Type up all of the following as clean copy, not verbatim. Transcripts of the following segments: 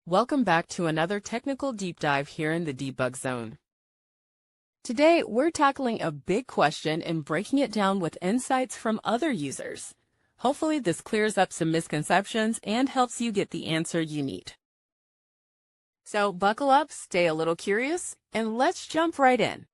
Welcome back to another technical deep dive here in the debug zone. Today, we're tackling a big question and breaking it down with insights from other users. Hopefully, this clears up some misconceptions and helps you get the answer you need. So buckle up, stay a little curious, and let's jump right in.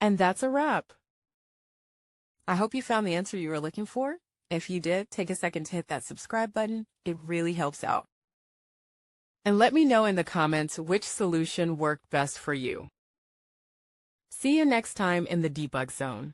And that's a wrap. I hope you found the answer you were looking for. If you did, take a second to hit that subscribe button. It really helps out. And let me know in the comments which solution worked best for you. See you next time in the debug zone.